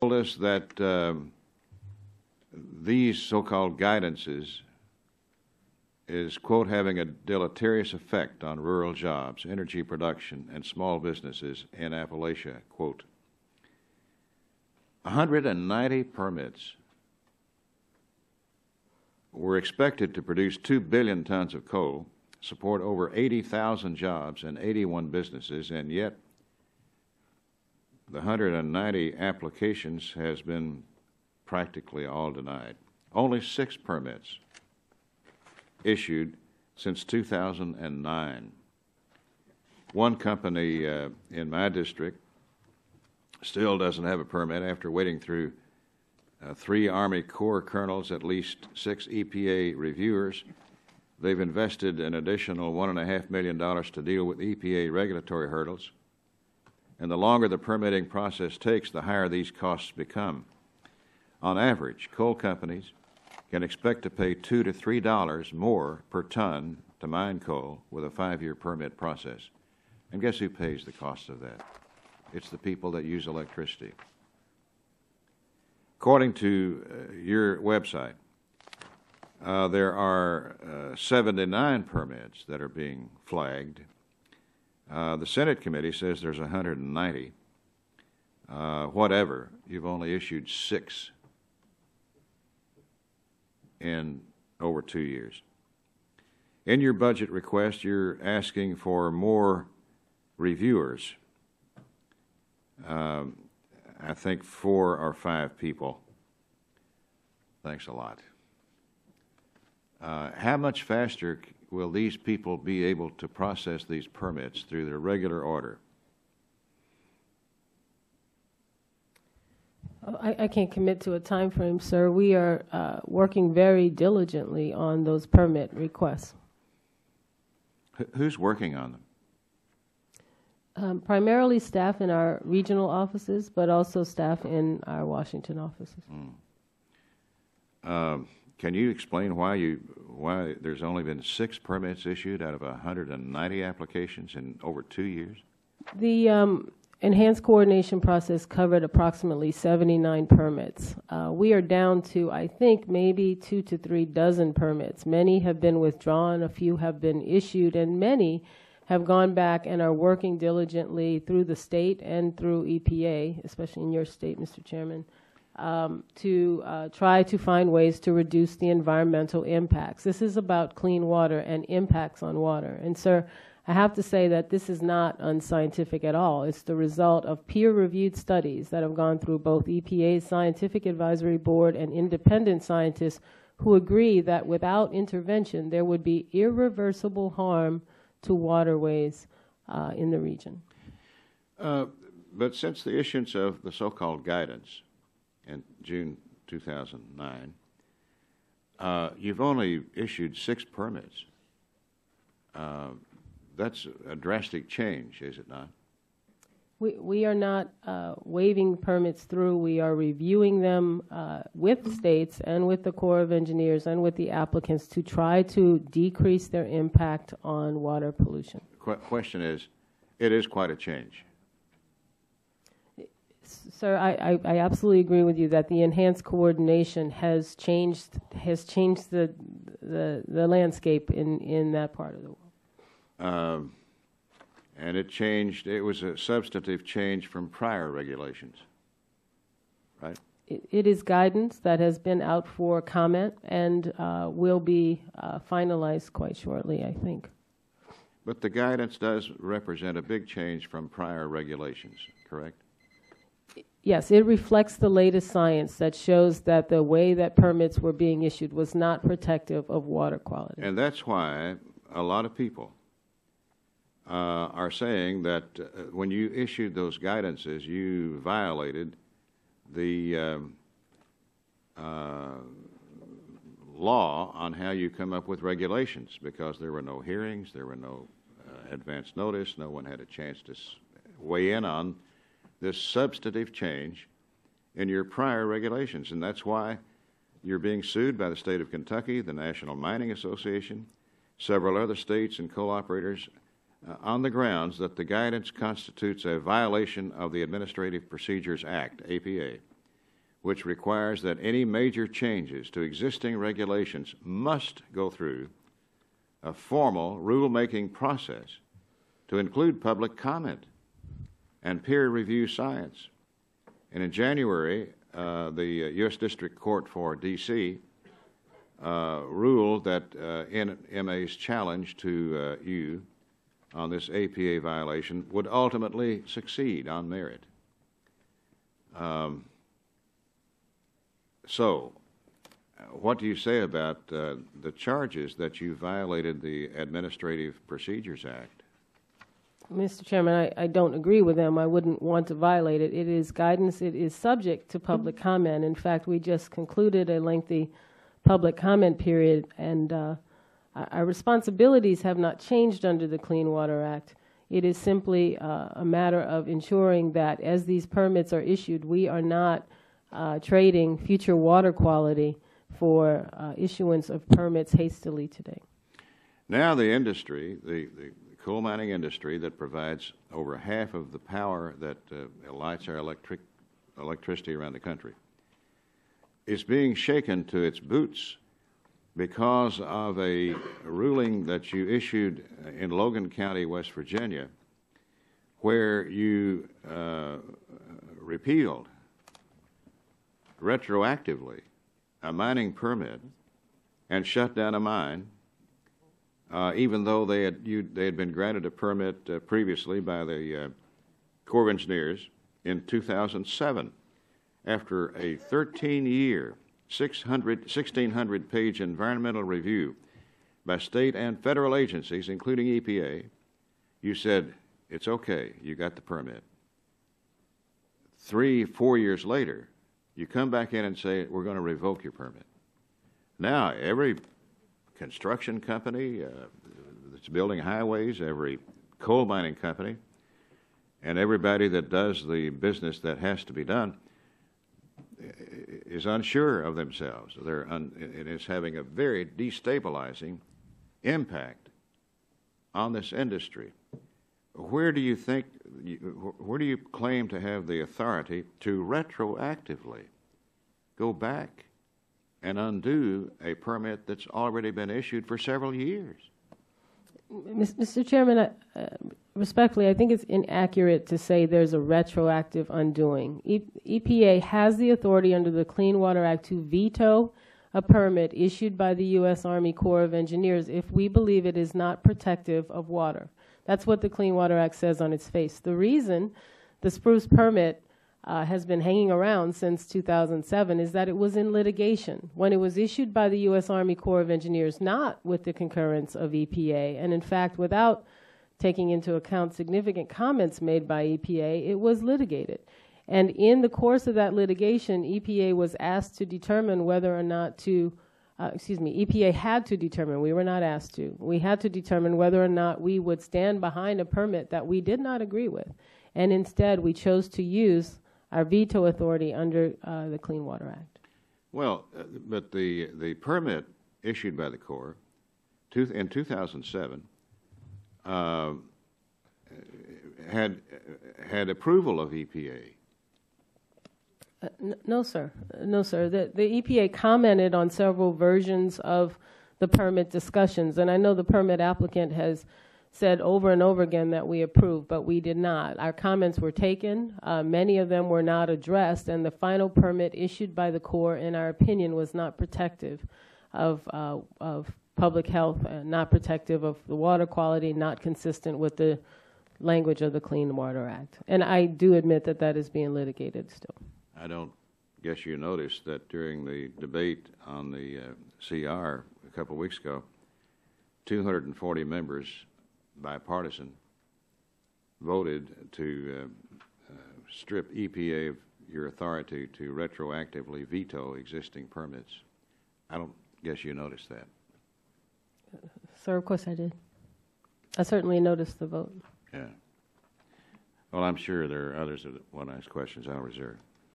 told us that these so-called guidances is, quote, having a deleterious effect on rural jobs, energy production, and small businesses in Appalachia, quote. 190 permits were expected to produce 2 billion tons of coal, support over 80,000 jobs and 81 businesses, and yet the 190 applications has been practically all denied. Only 6 permits issued since 2009. One company in my district still doesn't have a permit after waiting through 3 Army Corps colonels, at least 6 EPA reviewers. They've invested an additional $1.5 million to deal with EPA regulatory hurdles. And the longer the permitting process takes, the higher these costs become. On average, coal companies can expect to pay $2 to $3 more per ton to mine coal with a 5-year permit process. And guess who pays the cost of that? It's the people that use electricity. According to your website, there are 79 permits that are being flagged. The Senate committee says there's 190. Whatever, you've only issued 6 in over 2 years. In your budget request, you're asking for more reviewers. I think 4 or 5 people. Thanks a lot. How much faster will these people be able to process these permits through their regular order? I can't commit to a time frame, sir. We are working very diligently on those permit requests. Who's working on them? Primarily staff in our regional offices, but also staff in our Washington offices. Can you explain why there's only been 6 permits issued out of 190 applications in over 2 years? The enhanced coordination process covered approximately 79 permits. We are down to, I think, maybe 2 to 3 dozen permits. Many have been withdrawn, a few have been issued, and many have gone back and are working diligently through the state and through EPA, especially in your state, Mr. Chairman, to try to find ways to reduce the environmental impacts. This is about clean water and impacts on water. And, sir, I have to say that this is not unscientific at all. It's the result of peer-reviewed studies that have gone through both EPA's Scientific Advisory Board and independent scientists who agree that without intervention, there would be irreversible harm to waterways in the region. But since the issuance of the so-called guidance in June 2009, you've only issued 6 permits. That's a drastic change, is it not? We are not waving permits through. We are reviewing them with states and with the Corps of Engineers and with the applicants to try to decrease their impact on water pollution. Question is, it is quite a change. Sir, I absolutely agree with you that the enhanced coordination has changed the landscape in that part of the world. And it was a substantive change from prior regulations, right? It is guidance that has been out for comment and will be finalized quite shortly, I think. But the guidance does represent a big change from prior regulations, correct? Yes, it reflects the latest science that shows that the way that permits were being issued was not protective of water quality. And that's why a lot of people are saying that when you issued those guidances, you violated the law on how you come up with regulations, because there were no hearings, there were no advance notice, no one had a chance to weigh in on this substantive change in your prior regulations. And that's why you're being sued by the state of Kentucky, the National Mining Association, several other states and coal operators on the grounds that the guidance constitutes a violation of the Administrative Procedures Act, APA, which requires that any major changes to existing regulations must go through a formal rulemaking process to include public comment and peer review science. And in January, the U.S. District Court for D.C. Ruled that NMA's challenge to you on this EPA violation would ultimately succeed on merit. So, what do you say about the charges that you violated the Administrative Procedures Act? Mr. Chairman, I don't agree with them. I wouldn't want to violate it. It is guidance. It is subject to public comment. In fact, we just concluded a lengthy public comment period, and our responsibilities have not changed under the Clean Water Act. It is simply a matter of ensuring that as these permits are issued, we are not trading future water quality for issuance of permits hastily today. Now the industry, the coal mining industry that provides over half of the power that lights our electricity around the country, is being shaken to its boots because of a ruling that you issued in Logan County, West Virginia, where you repealed retroactively a mining permit and shut down a mine, even though they had been granted a permit previously by the Corps of Engineers in 2007, after a 13-year, 1,600-page environmental review by state and federal agencies, including EPA. You said, it's okay, you got the permit. 3-4 years later, you come back in and say, we're going to revoke your permit. Now, every construction company that's building highways, every coal mining company, and everybody that does the business that has to be done is unsure of themselves. It is having a very destabilizing impact on this industry. Where do you think, where do you claim to have the authority to retroactively go back and undo a permit that's already been issued for several years? Mr. Chairman, respectfully, I think it's inaccurate to say there's a retroactive undoing. EPA has the authority under the Clean Water Act to veto a permit issued by the U.S. Army Corps of Engineers if we believe it is not protective of water. That's what the Clean Water Act says on its face. The reason the Spruce permit has been hanging around since 2007 is that it was in litigation when it was issued by the U.S. Army Corps of Engineers, not with the concurrence of EPA, and in fact without taking into account significant comments made by EPA, it was litigated. And in the course of that litigation, EPA was asked to determine whether or not to, EPA had to determine, we were not asked to, we had to determine whether or not we would stand behind a permit that we did not agree with. And instead, we chose to use our veto authority under the Clean Water Act. Well, but the permit issued by the Corps in 2007 had approval of EPA. No, sir. No, sir. The EPA commented on several versions of the permit discussions, and I know the permit applicant has said over and over again that we approved, but we did not. Our comments were taken. Many of them were not addressed, and the final permit issued by the Corps, in our opinion, was not protective of public health, not protective of the water quality, not consistent with the language of the Clean Water Act. And I do admit that that is being litigated still. I don't guess you noticed that during the debate on the CR a couple of weeks ago, 240 members, bipartisan, voted to strip EPA of your authority to retroactively veto existing permits. I don't guess you noticed that. Sir, of course I did. I certainly noticed the vote. Yeah. Well, I'm sure there are others that want to ask questions. I'll reserve.